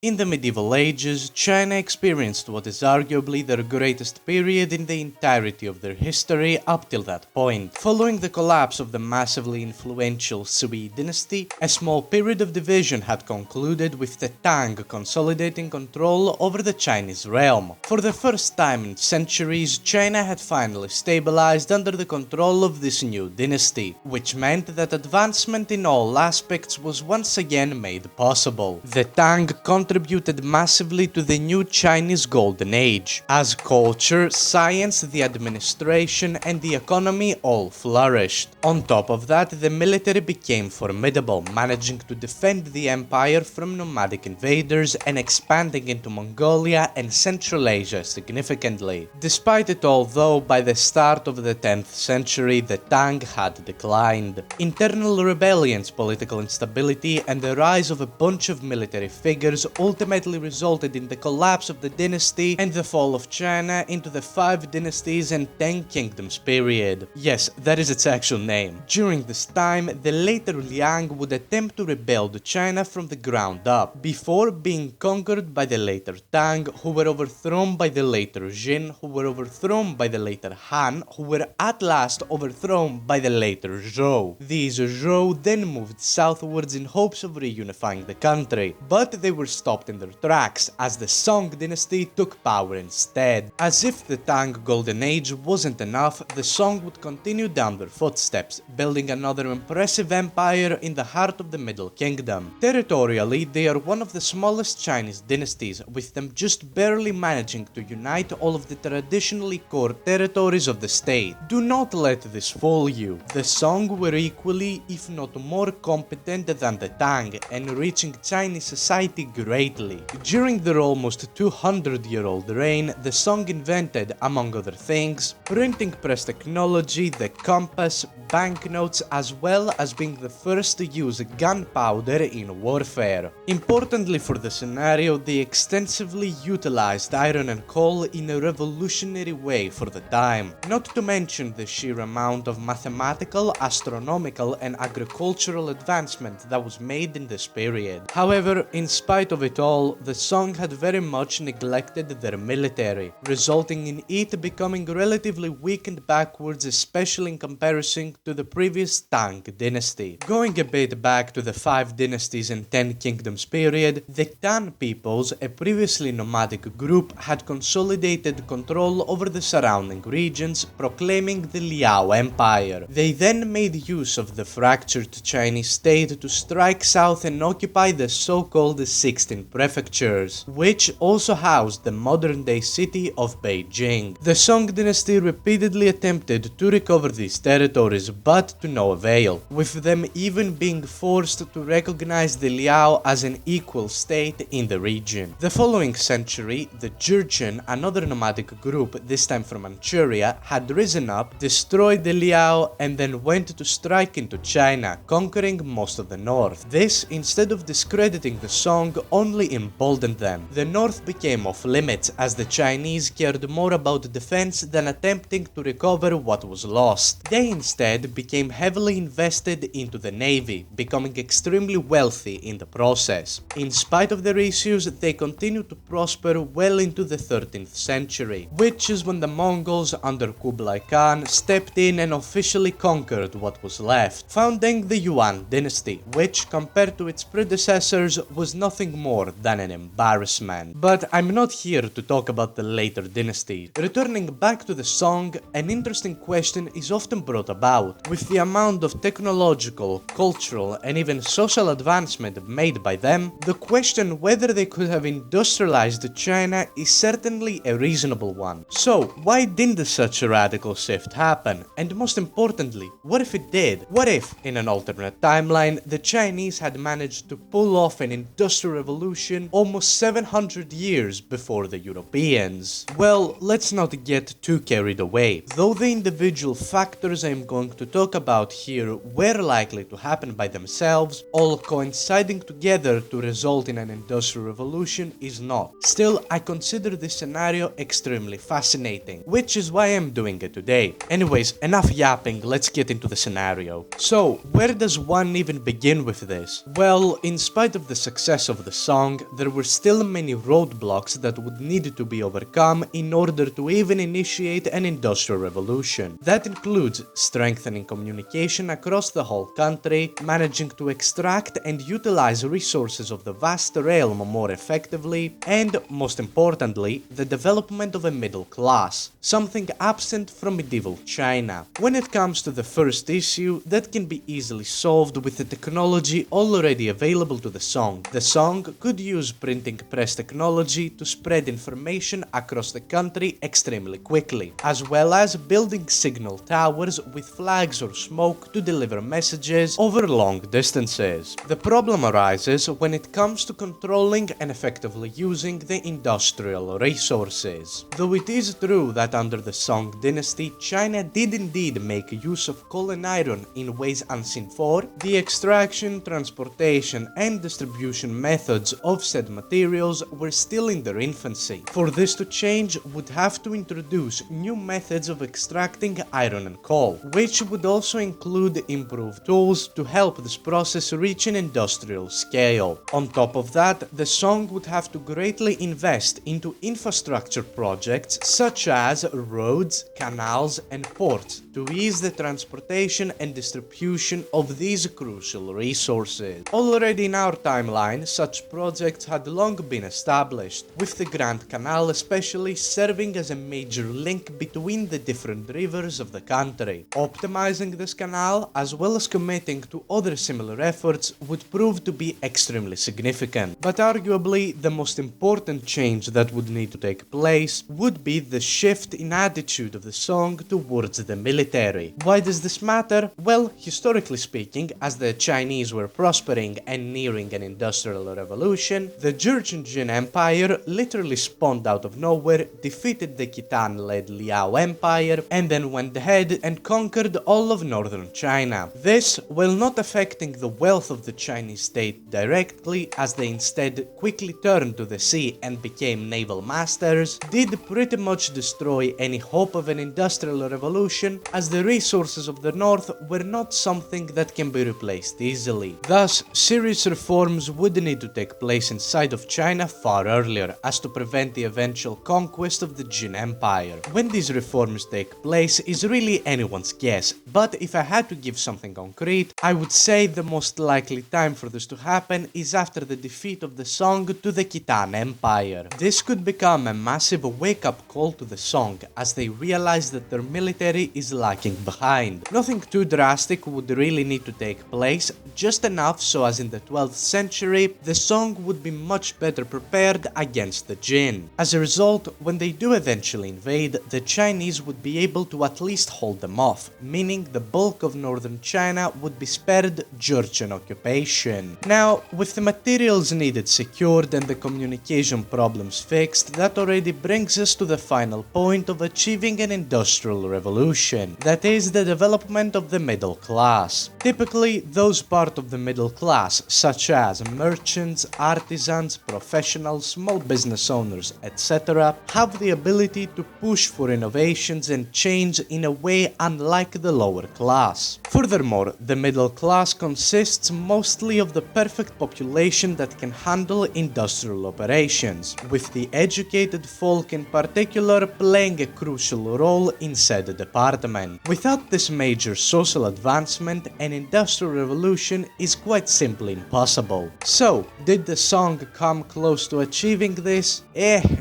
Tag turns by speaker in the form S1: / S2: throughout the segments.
S1: In the medieval ages, China experienced what is arguably their greatest period in the entirety of their history up till that point. Following the collapse of the massively influential Sui dynasty, a small period of division had concluded with the Tang consolidating control over the Chinese realm. For the first time in centuries, China had finally stabilized under the control of this new dynasty, which meant that advancement in all aspects was once again made possible. The Tang contributed massively to the new Chinese Golden Age, as culture, science, the administration and the economy all flourished. On top of that, the military became formidable, managing to defend the empire from nomadic invaders and expanding into Mongolia and Central Asia significantly. Despite it all though, by the start of the 10th century, the Tang had declined. Internal rebellions, political instability and the rise of a bunch of military figures ultimately resulted in the collapse of the dynasty and the fall of China into the 5 dynasties and 10 kingdoms period. Yes, that is its actual name. During this time, the later Liang would attempt to rebuild China from the ground up, before being conquered by the later Tang, who were overthrown by the later Jin, who were overthrown by the later Han, who were at last overthrown by the later Zhou. These Zhou then moved southwards in hopes of reunifying the country, but they were stopped in their tracks as the Song dynasty took power instead. As if the Tang Golden Age wasn't enough, the Song would continue down their footsteps, building another impressive empire in the heart of the Middle Kingdom. Territorially, they are one of the smallest Chinese dynasties, with them just barely managing to unite all of the traditionally core territories of the state. Do not let this fool you. The Song were equally, if not more competent than the Tang, enriching Chinese society greatly. During their almost 200-year-old reign, the Song invented, among other things, printing press technology, the compass, banknotes, as well as being the first to use gunpowder in warfare. Importantly for the scenario, they extensively utilized iron and coal in a revolutionary way for the time, not to mention the sheer amount of mathematical, astronomical and agricultural advancement that was made in this period. However, in spite of it all, the Song had very much neglected their military, resulting in it becoming relatively weak and backwards, especially in comparison to the previous Tang dynasty. Going a bit back to the 5 dynasties and 10 kingdoms period, the Tan peoples, a previously nomadic group, had consolidated control over the surrounding regions, proclaiming the Liao Empire. They then made use of the fractured Chinese state to strike south and occupy the so-called 16 prefectures, which also housed the modern-day city of Beijing. The Song dynasty repeatedly attempted to recover these territories, but to no avail, with them even being forced to recognize the Liao as an equal state in the region. The following century, the Jurchen, another nomadic group, this time from Manchuria, had risen up, destroyed the Liao, and then went to strike into China, conquering most of the north. This, instead of discrediting the Song, only emboldened them. The north became off limits as the Chinese cared more about defense than attempting to recover what was lost. They instead became heavily invested into the navy, becoming extremely wealthy in the process. In spite of their issues, they continued to prosper well into the 13th century, which is when the Mongols under Kublai Khan stepped in and officially conquered what was left, founding the Yuan dynasty, which compared to its predecessors was nothing more than an embarrassment. But I'm not here to talk about the later dynasty. Returning back to the Song, an interesting question is often brought about. With the amount of technological, cultural and even social advancement made by them, the question whether they could have industrialized China is certainly a reasonable one. So, why didn't such a radical shift happen? And most importantly, what if it did? What if, in an alternate timeline, the Chinese had managed to pull off an industrial revolution almost 700 years before the Europeans? Well, let's not get too carried away. Though the individual factors I'm going to talk about here were likely to happen by themselves, all coinciding together to result in an industrial revolution is not. Still, I consider this scenario extremely fascinating, which is why I'm doing it today. Anyways, enough yapping, let's get into the scenario. So, where does one even begin with this? Well, in spite of the success of the song, there were still many roadblocks that would need to be overcome in order to even initiate an industrial revolution. That includes strengthening communication across the whole country, managing to extract and utilize resources of the vast realm more effectively, and, most importantly, the development of a middle class, something absent from medieval China. When it comes to the first issue, that can be easily solved with the technology already available to the song. The song could use printing press technology to spread information across the country extremely quickly, as well as building signal towers with flags or smoke to deliver messages over long distances. The problem arises when it comes to controlling and effectively using the industrial resources. Though it is true that under the Song dynasty, China did indeed make use of coal and iron in ways unseen before, the extraction, transportation, and distribution methods of said materials were still in their infancy. For this to change, would have to introduce new methods of extracting iron and coal, which would also include improved tools to help this process reach an industrial scale. On top of that, the Song would have to greatly invest into infrastructure projects such as roads, canals, and ports to ease the transportation and distribution of these crucial resources. Already in our timeline, such projects had long been established, with the Grand Canal especially serving as a major link between the different rivers of the country. Optimizing this canal, as well as committing to other similar efforts, would prove to be extremely significant. But arguably, the most important change that would need to take place would be the shift in attitude of the Song towards the military. Why does this matter? Well, historically speaking, as the Chinese were prospering and nearing an industrial revolution, the Jurchen Empire literally spawned out of nowhere, defeated the Khitan-led Liao Empire, and then went ahead and conquered all of northern China. This, while not affecting the wealth of the Chinese state directly, as they instead quickly turned to the sea and became naval masters, did pretty much destroy any hope of an industrial revolution, as the resources of the north were not something that can be replaced easily. Thus, serious reforms would need to take place inside of China far earlier, as to prevent the eventual conquest of the Jin Empire. When these reforms take place is really anyone's guess, but if I had to give something concrete, I would say the most likely time for this to happen is after the defeat of the Song to the Khitan Empire. This could become a massive wake-up call to the Song, as they realize that their military is lacking behind. Nothing too drastic would really need to take place, just enough so as in the 12th century, the Song would be much better prepared against the Jin. As a result, when they do eventually invade, the Chinese would be able to at least hold them off, meaning the bulk of northern China would be spared Jurchen occupation. Now, with the materials needed secured and the communication problems fixed, that already brings us to the final point of achieving an industrial revolution, that is the development of the middle class. Typically, those part of the middle class, such as merchants, artisans, professionals, small business owners, etc., have the ability to push for innovations and change in a way unlike the lower class. Furthermore, the middle class consists mostly of the perfect population that can handle industrial operations, with the educated folk in particular playing a crucial role in said department. Without this major social advancement, an industrial revolution is quite simply impossible. So, did the Song come close to achieving this?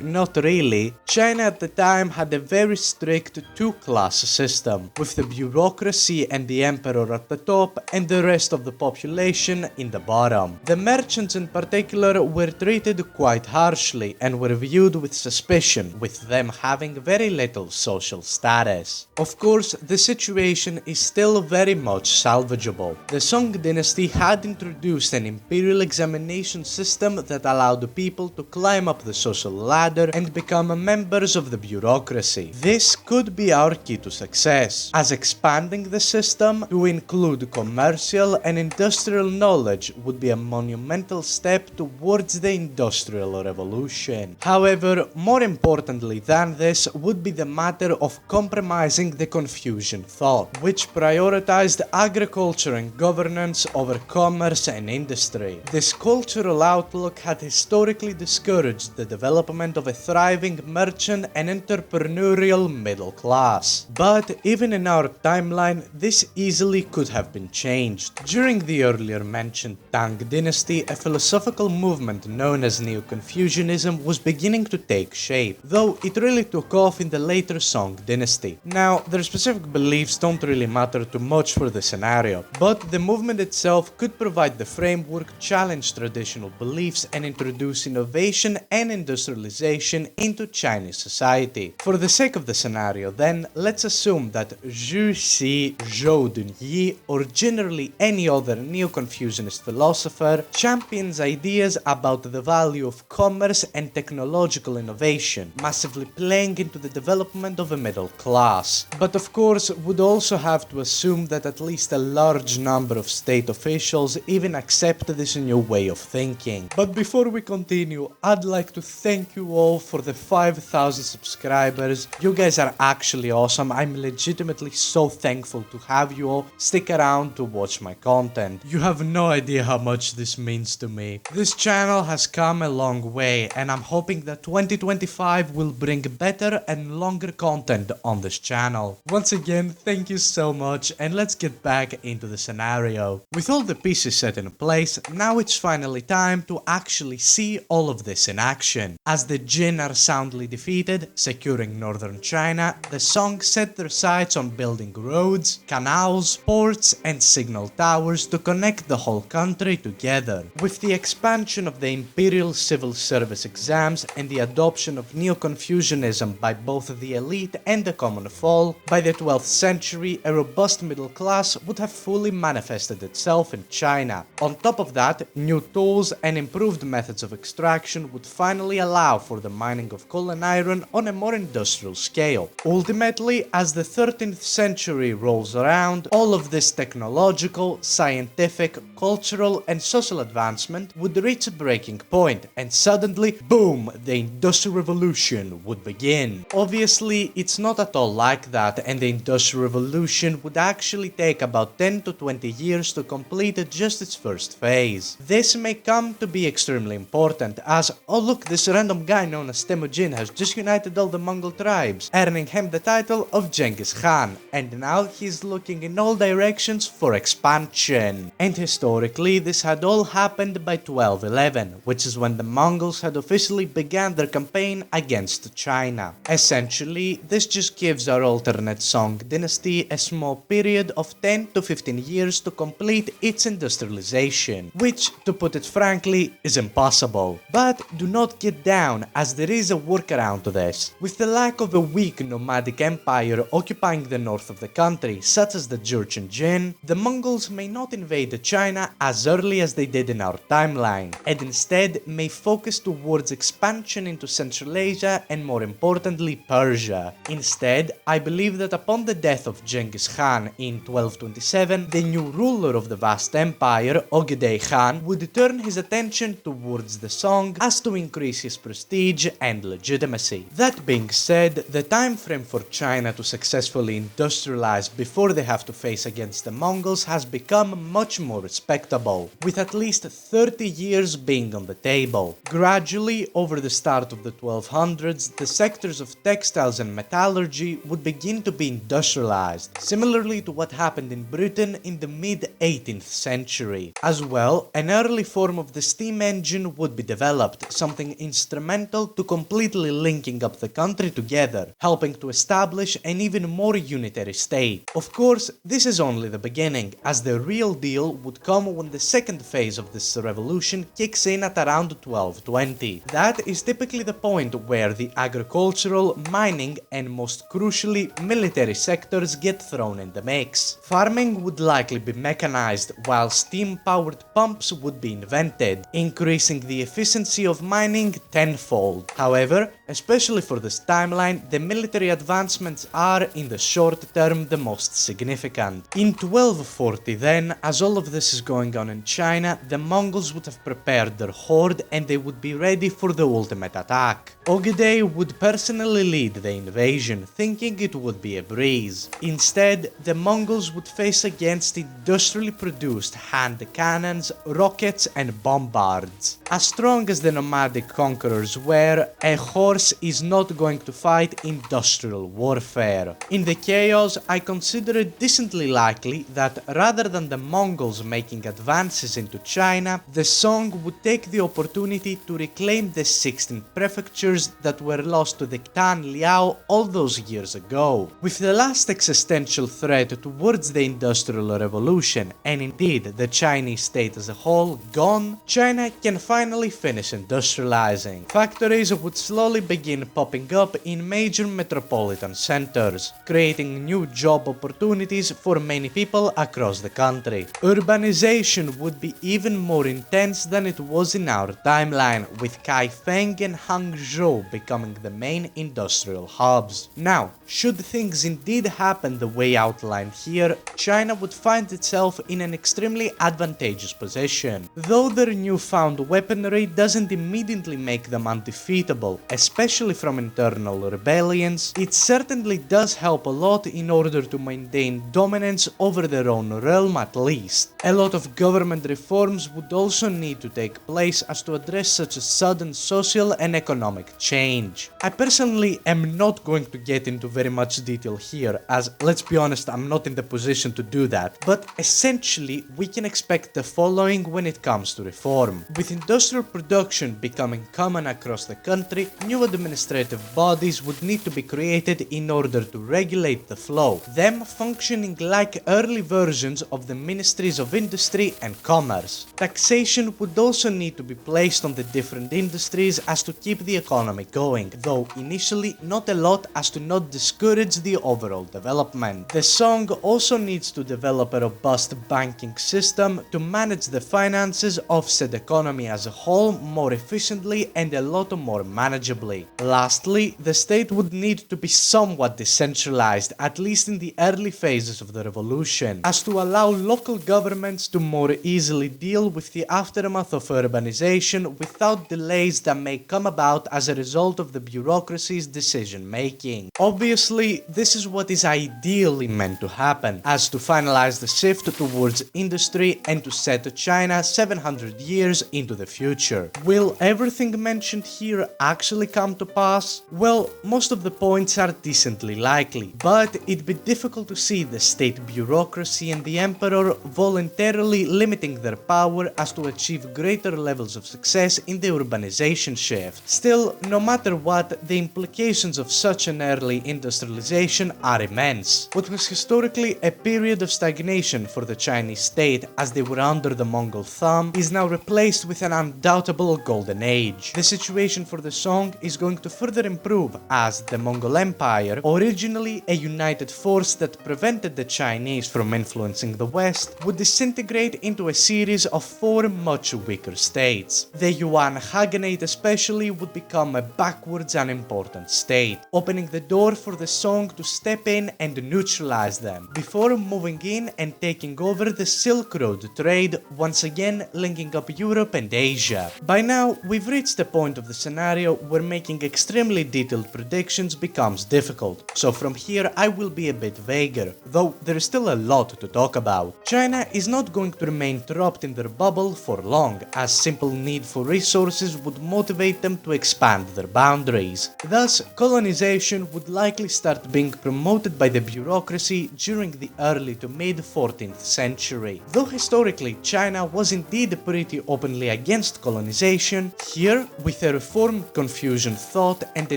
S1: Not really. China at the time had a very strict two-class system, with the bureaucracy and the emperor at the top and the rest of the population in the bottom. The merchants in particular were treated quite harshly and were viewed with suspicion, with them having very little social status. Of course, the situation is still very much salvageable. The Song dynasty had introduced an imperial examination system that allowed people to climb up the social ladder and become members of the bureaucracy. This could be our key to success, as expanding the system to include commercial and industrial knowledge would be a monumental step towards the industrial revolution. However, more importantly than this would be the matter of compromising the Confucian thought, which prioritized agriculture and governance over commerce and industry. This cultural neoliberal outlook had historically discouraged the development of a thriving merchant and entrepreneurial middle class. But even in our timeline, this easily could have been changed. During the earlier mentioned Tang dynasty, a philosophical movement known as Neo-Confucianism was beginning to take shape, though it really took off in the later Song dynasty. Now, their specific beliefs don't really matter too much for the scenario, but the movement itself could provide the framework, challenge traditional beliefs, and introduce innovation and industrialization into Chinese society. For the sake of the scenario then, let's assume that Zhu Xi, Zhou Dunyi, or generally any other Neo-Confucianist philosopher champions ideas about the value of commerce and technological innovation, massively playing into the development of a middle class. But of course, would also have to assume that at least a large number of state officials even accept this new way of thinking. But before we continue, I'd like to thank you all for the 5,000 subscribers. You guys are actually awesome. I'm legitimately so thankful to have you all stick around to watch my content. You have no idea how much this means to me. This channel has come a long way, and I'm hoping that 2025 will bring better and longer content on this channel. Once again, thank you so much, and let's get back into the scenario. With all the pieces set in place, now it's finally time to actually see all of this in action. As the Jin are soundly defeated, securing northern China, the Song set their sights on building roads, canals, ports, and signal towers to connect the whole country together. With the expansion of the imperial civil service exams and the adoption of Neo-Confucianism by both the elite and the common folk, by the 12th century a robust middle class would have fully manifested itself in China. On top of that, new tools and improved methods of extraction would finally allow for the mining of coal and iron on a more industrial scale. Ultimately, as the 13th century rolls around, all of this technological, scientific, cultural, and social advancement would reach a breaking point, and suddenly, boom, the Industrial Revolution would begin. Obviously, it's not at all like that, and the Industrial Revolution would actually take about 10 to 20 years to complete just its first phase. This may come to be extremely important as, oh look, this random guy known as Temujin has just united all the Mongol tribes, earning him the title of Genghis Khan, and now he's looking in all directions for expansion. And historically, this had all happened by 1211, which is when the Mongols had officially begun their campaign against China. Essentially, this just gives our alternate Song dynasty a small period of 10 to 15 years to complete its industrialization, which, to put it frankly, is impossible. But do not get down, as there is a workaround to this. With the lack of a weak nomadic empire occupying the north of the country, such as the Jurchen Jin, the Mongols may not invade China as early as they did in our timeline, and instead may focus towards expansion into Central Asia and, more importantly, Persia. Instead, I believe that upon the death of Genghis Khan in 1227, the new ruler of the vast empire, Ogedei Khan, would turn his attention towards the Song as to increase his prestige and legitimacy. That being said, the time frame for China to successfully industrialize before they have to face against the Mongols has become much more respectable, with at least 30 years being on the table. Gradually, over the start of the 1200s, the sectors of textiles and metallurgy would begin to be industrialized, similarly to what happened in Britain in the mid-18th century. As well, an early form of the steam engine would be developed, something instrumental to completely linking up the country together, helping to establish an even more unitary state. Of course, this is only the beginning, as the real deal would come when the second phase of this revolution kicks in at around 1220. That is typically the point where the agricultural, mining, and most crucially military sectors get thrown in the mix. Farming would likely be mechanized, while steam-powered pumps would be invented, increasing the efficiency of mining tenfold. However, especially for this timeline, the military advancements are, in the short term, the most significant. In 1240 then, as all of this is going on in China, the Mongols would have prepared their horde and they would be ready for the ultimate attack. Ogedei would personally lead the invasion, thinking it would be a breeze. Instead, the Mongols would face against industrially produced hand cannons, rockets, and bombards. As strong as the nomadic conquerors were, a horse is not going to fight industrial warfare. In the chaos, I consider it decently likely that rather than the Mongols making advances into China, the Song would take the opportunity to reclaim the 16 prefectures that were lost to the Tan Liao all those years ago. With the last existential threat towards the Industrial Revolution, and indeed the Chinese state as a whole, gone, China can finally finish industrializing. Factories would slowly begin popping up in major metropolitan centers, creating new job opportunities for many people across the country. Urbanization would be even more intense than it was in our timeline, with Kaifeng and Hangzhou becoming the main industrial hubs. Now, should things indeed happen the way outlined here, China would find itself in an extremely advantageous position. Though their newfound weaponry doesn't immediately make them undefeatable, especially from internal rebellions, it certainly does help a lot in order to maintain dominance over their own realm at least. A lot of government reforms would also need to take place as to address such a sudden social and economic change. I personally am not going to get into very much detail here, as let's be honest, I'm not in the position to do that, but essentially we can expect the following when it comes to reform. With industrial production becoming common across the country, new administrative bodies would need to be created in order to regulate the flow, them functioning like early versions of the ministries of industry and commerce. Taxation would also need to be placed on the different industries as to keep the economy going, though initially not a lot as to not discourage the overall development. The Song also needs to develop a robust banking system to manage the finances of said economy as a whole more efficiently and a lot more manageably. Lastly, the state would need to be somewhat decentralized, at least in the early phases of the revolution, as to allow local governments to more easily deal with the aftermath of urbanization without delays that may come about as a result of the bureaucracy's decision making. Obviously, this is what is ideally meant to happen, as to finalize the shift towards industry and to set China 700 years into the future. Will everything mentioned here actually come to pass? Well, most of the points are decently likely, but it'd be difficult to see the state bureaucracy and the emperor voluntarily limiting their power as to achieve greater levels of success in the urbanization shift. Still, no matter what, the implications of such an early industrialization are immense. What was historically a period of stagnation for the Chinese state as they were under the Mongol thumb is now replaced with an undoubtable golden age. The situation for the Song is going to further improve as the Mongol Empire, originally a united force that prevented the Chinese from influencing the West, would disintegrate into a series of four much weaker states. The Yuan Khaganate especially would become a backwards unimportant state, opening the door for the Song to step in and neutralize them, before moving in and taking over the Silk Road trade, once again linking up Europe and Asia. By now, we've reached the point of the scenario where making extremely detailed predictions becomes difficult, so from here I will be a bit vaguer, though there is still a lot to talk about. China is not going to remain trapped in their bubble for long, as simple need for resources would motivate them to expand their boundaries. Thus, colonization would likely start being promoted by the bureaucracy during the early to mid 14th century. Though historically China was indeed pretty openly against colonization, here, with a reformed Confucian thought and a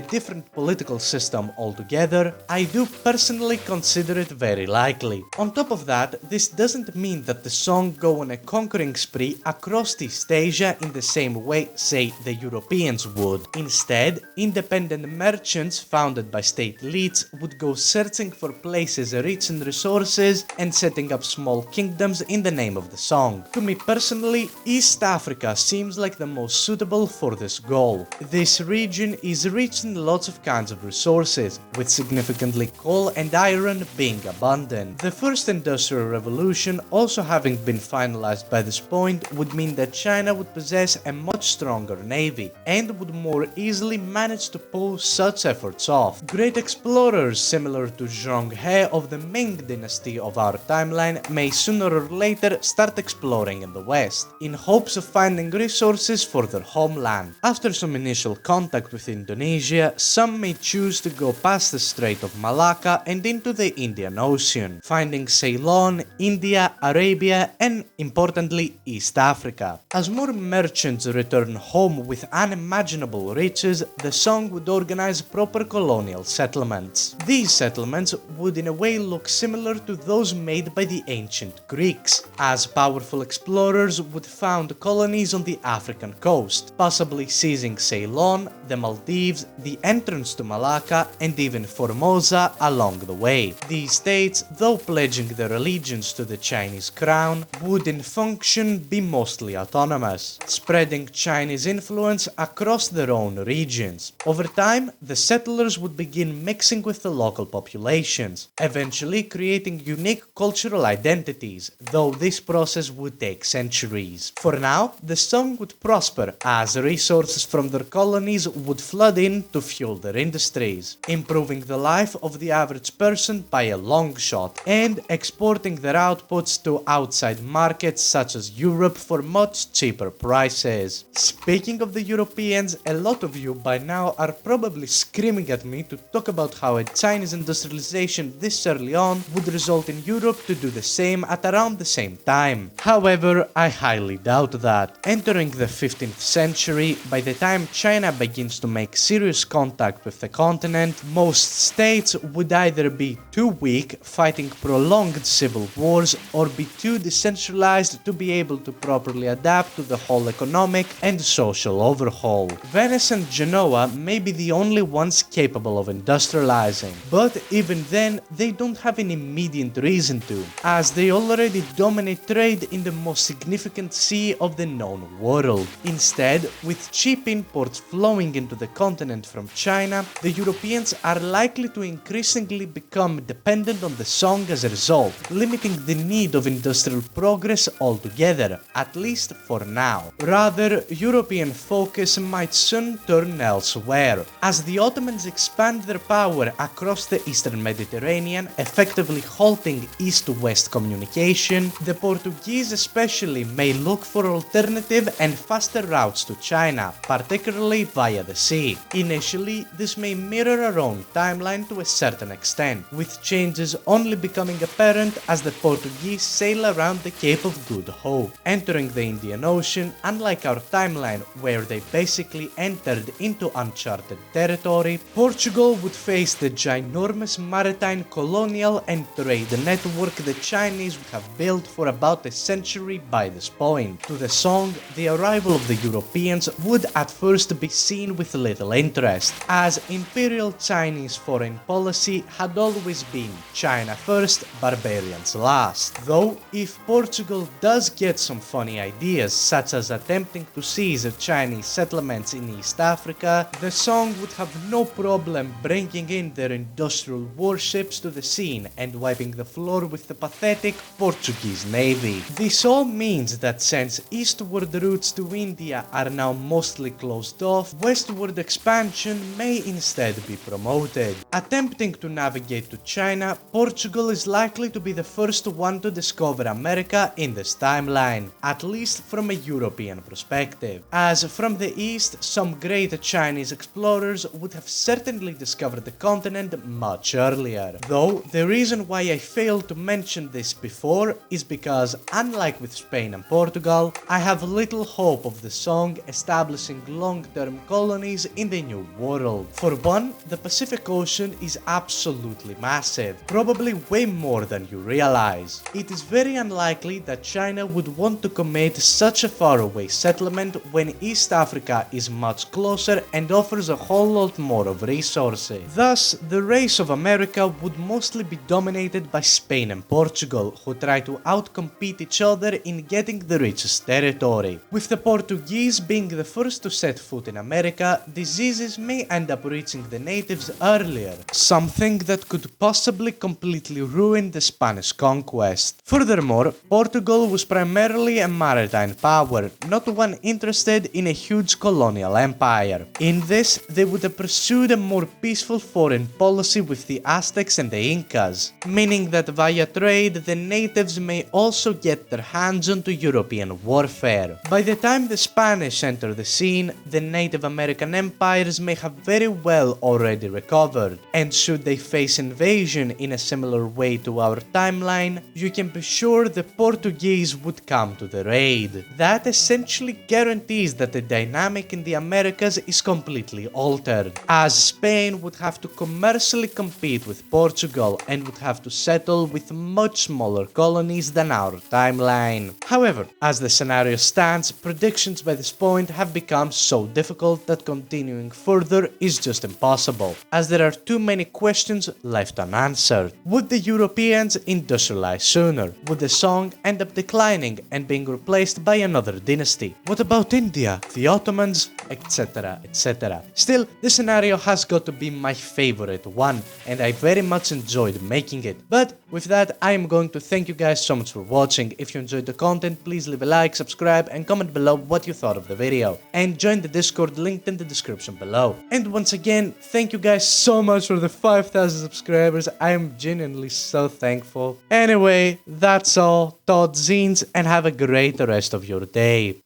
S1: different political system altogether, I do personally consider it very likely. On top of that, this doesn't mean that the Song go on a conquering spree across East Asia in the same way, say, the Europeans would. Instead, independent merchants founded by state elites would go searching for places rich in resources and setting up small kingdoms in the name of the Song. To me personally, East Africa seems like the most suitable for this goal. This region is rich in lots of kinds of resources, with significantly coal and iron being abundant. The first industrial revolution also having been finalized by this point would mean that China would possess a much stronger navy and would more easily manage to pull such efforts off. Great explorers similar to Zheng He of the Ming dynasty of our timeline may sooner or later start exploring in the west, in hopes of finding resources for their homeland. After some initial contact with Indonesia, some may choose to go past the Strait of Malacca and into the Indian Ocean, finding Ceylon, India, Arabia, and importantly East Africa. As more merchants return home with unimaginable riches, the song would organize proper colonial settlements. These settlements would in a way look similar to those made by the ancient Greeks, as powerful explorers would found colonies on the African coast, possibly seizing Ceylon, the Maldives, the entrance to Malacca, and even Formosa along the way. These states, though pledging their allegiance to the Chinese crown, would in function be mostly autonomous, spreading Chinese influence across their own regions. Over time, the settlers would begin mixing with the local populations, eventually creating unique cultural identities, though this process would take centuries. For now, the song would prosper as resources from their colonies would flood in to fuel their industries, improving the life of the average person by a long shot, and exporting their outputs to outside markets such as Europe for much cheaper prices. Speaking of the Europeans, a lot of you by now are probably screaming at me to talk about how a Chinese industrialization this early on would result in Europe to do the same at around the same time. However, I highly doubt that. Entering the 15th century, by the time China begins to make serious contact with the continent, most states would either be too weak, fighting prolonged civil wars, or be too decentralized to be able to properly adapt to the whole economic and social overhaul. Venice and Genoa may be the only ones capable of industrializing, but even then they don't have an immediate reason to, as they already dominate trade in the most significant sea of the known world. Instead, with cheap imports flowing into the continent from China, the Europeans are likely to increasingly become dependent on the song as a result, limiting the need of industrial progress altogether, at least for now. Rather, European focus might soon turn elsewhere, as the Ottomans expand their power across the Eastern Mediterranean, effectively halting east-west communication. The Portuguese especially may look for alternative and faster routes to China, particularly via the sea. Initially, this may mirror our own timeline to a certain extent, with changes only becoming apparent as the Portuguese sail around the Cape of Good Hope. Entering the Indian Ocean, unlike our timeline where they basically entered into uncharted territory, Portugal would face the ginormous maritime colonial and trade network the Chinese would have built for about a century by this point. To the song, the arrival of the Europeans would at first be seen with little interest, as imperial Chinese foreign policy had always been China first, barbarians last. Though, if Portugal does get some funny ideas, such as attempting to seize Chinese settlements in East Africa, the song would have no problem bringing in their industrial warships to the scene and wiping the floor with the pathetic Portuguese navy. This all means that since eastward routes to India are now mostly closed off, westward expansion may instead be promoted. Attempting to navigate to China, Portugal is likely to be the first one to discover America in this timeline, at least from a European perspective, as from the east some great Chinese explorers would have certainly discovered the continent much earlier. Though the reason why I failed to mention this before is because, unlike with Spain and Portugal, I have little hope of the song establishing long-term colonies in the New World. For one, the Pacific Ocean is absolutely massive, probably way more than you realize. It is very unlikely that China would want to commit such a faraway settlement when East Africa is much closer and offers a whole lot more of resources. Thus, the race of America would mostly be dominated by Spain and Portugal, who try to outcompete each other in getting the richest territory. With the Portuguese being the first to set foot in America, diseases may end up reaching the natives earlier, something that could possibly completely ruin the Spanish conquest. Furthermore, Portugal was primarily a maritime power, not one interested in a huge colonial empire. In this, they would have pursued a more peaceful foreign policy with the Aztecs and the Incas, meaning that via trade the natives may also get their hands onto European European warfare. By the time the Spanish enter the scene, the Native American empires may have very well already recovered, and should they face invasion in a similar way to our timeline, you can be sure the Portuguese would come to their aid. That essentially guarantees that the dynamic in the Americas is completely altered, as Spain would have to commercially compete with Portugal and would have to settle with much smaller colonies than our timeline. However, as the scenario stands, predictions by this point have become so difficult that continuing further is just impossible, as there are too many questions left unanswered. Would the Europeans industrialize sooner? Would the song end up declining and being replaced by another dynasty? What about India, the Ottomans, etc, etc. Still, this scenario has got to be my favorite one, and I very much enjoyed making it. But with that, I am going to thank you guys so much for watching. If you enjoyed the content, please leave a like, subscribe, and comment below what you thought of the video. And join the Discord linked in the description below. And once again, thank you guys so much for the 5,000 subscribers. I am genuinely so thankful. Anyway, that's all. Todd Zines, and have a great rest of your day.